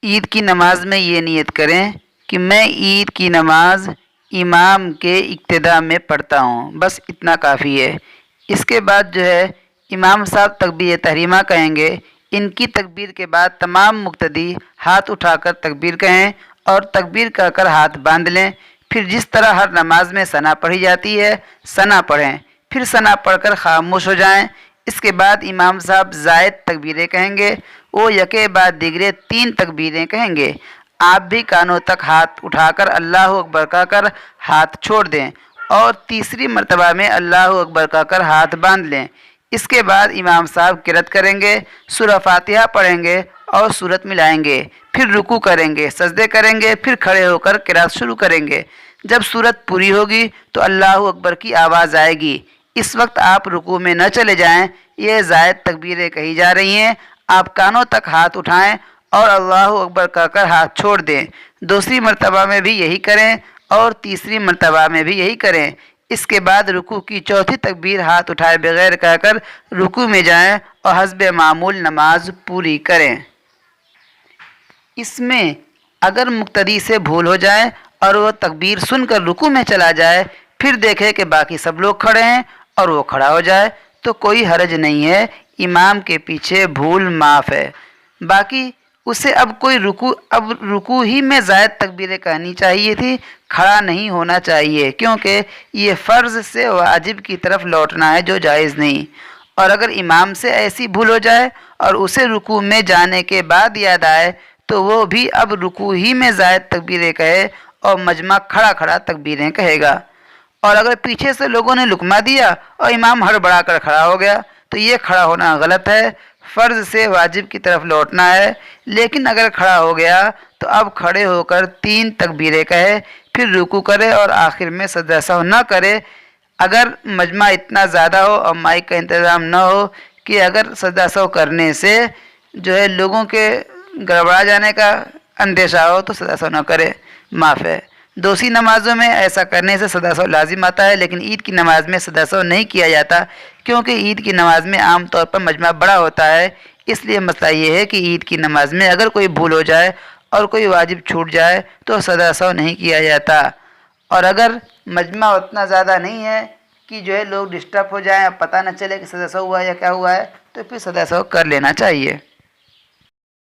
عید کی نماز میں یہ نیت کریں کہ میں عید کی نماز امام کے اقتداء میں پڑھتا ہوں، بس اتنا کافی ہے۔ اس کے بعد جو ہے امام صاحب تکبیر تحریمہ کہیں گے، ان کی تکبیر کے بعد تمام مقتدی ہاتھ اٹھا کر تکبیر کہیں اور تکبیر کہہ کر ہاتھ باندھ لیں۔ پھر جس طرح ہر نماز میں ثنا پڑھی جاتی ہے ثنا پڑھیں، پھر ثنا پڑھ کر خاموش ہو جائیں۔ اس کے بعد امام صاحب زائد تکبیریں کہیں گے، وہ یکے بعد دیگرے 3 تکبیریں کہیں گے۔ آپ بھی کانوں تک ہاتھ اٹھا کر اللہ اکبر کہہ کر ہاتھ چھوڑ دیں اور تیسری مرتبہ میں اللہ اکبر کہہ کر ہاتھ باندھ لیں۔ اس کے بعد امام صاحب قرأت کریں گے، سورہ فاتحہ پڑھیں گے اور سورت ملائیں گے، پھر رکوع کریں گے، سجدے کریں گے، پھر کھڑے ہو کر قرأت شروع کریں گے۔ جب سورت پوری ہوگی تو اللہ اکبر کی آواز آئے گی۔ اس وقت آپ رکوع میں نہ چلے جائیں، یہ زائد تکبیریں کہی جا رہی ہیں۔ آپ کانوں تک ہاتھ اٹھائیں اور اللہ اکبر کہہ کر ہاتھ چھوڑ دیں۔ دوسری مرتبہ میں بھی یہی کریں اور تیسری مرتبہ میں بھی یہی کریں۔ اس کے بعد رکوع کی چوتھی تکبیر ہاتھ اٹھائے بغیر کہہ کر رکوع میں جائیں اور حسب معمول نماز پوری کریں۔ اس میں اگر مقتدی سے بھول ہو جائے اور وہ تکبیر سن کر رکوع میں چلا جائے، پھر دیکھے کہ باقی سب لوگ کھڑے ہیں اور وہ کھڑا ہو جائے تو کوئی حرج نہیں ہے، امام کے پیچھے بھول معاف ہے۔ باقی اسے اب رکوع ہی میں زائد تکبیریں کہنی چاہیے تھی، کھڑا نہیں ہونا چاہیے، کیونکہ یہ فرض سے واجب کی طرف لوٹنا ہے جو جائز نہیں۔ اور اگر امام سے ایسی بھول ہو جائے اور اسے رکوع میں جانے کے بعد یاد آئے تو وہ بھی اب رکوع ہی میں زائد تکبیریں کہے اور مجمع کھڑا کھڑا تکبیریں کہے گا۔ اور اگر پیچھے سے لوگوں نے لقمہ دیا اور امام ہڑبڑا کر کھڑا ہو گیا تو یہ کھڑا ہونا غلط ہے، فرض سے واجب کی طرف لوٹنا ہے۔ لیکن اگر کھڑا ہو گیا تو اب کھڑے ہو کر 3 تکبیریں کہے، پھر رکوع کرے اور آخر میں سجدہ سہو نہ کرے۔ اگر مجمع اتنا زیادہ ہو اور مائک کا انتظام نہ ہو کہ اگر سجدہ سہو کرنے سے جو ہے لوگوں کے گڑبڑا جانے کا اندیشہ ہو تو سجدہ سہو نہ کرے، معاف ہے۔ دوسری نمازوں میں ایسا کرنے سے سجدہ سہو لازم آتا ہے، لیکن عید کی نماز میں سجدہ سہو نہیں کیا جاتا، کیونکہ عید کی نماز میں عام طور پر مجمع بڑا ہوتا ہے۔ اس لیے مسئلہ یہ ہے کہ عید کی نماز میں اگر کوئی بھول ہو جائے اور کوئی واجب چھوٹ جائے تو سجدہ سہو نہیں کیا جاتا۔ اور اگر مجمع اتنا زیادہ نہیں ہے کہ جو ہے لوگ ڈسٹرب ہو جائیں اور پتہ نہ چلے کہ سجدہ سہو ہوا ہے یا کیا ہوا ہے تو پھر سجدہ سہو کر لینا چاہیے۔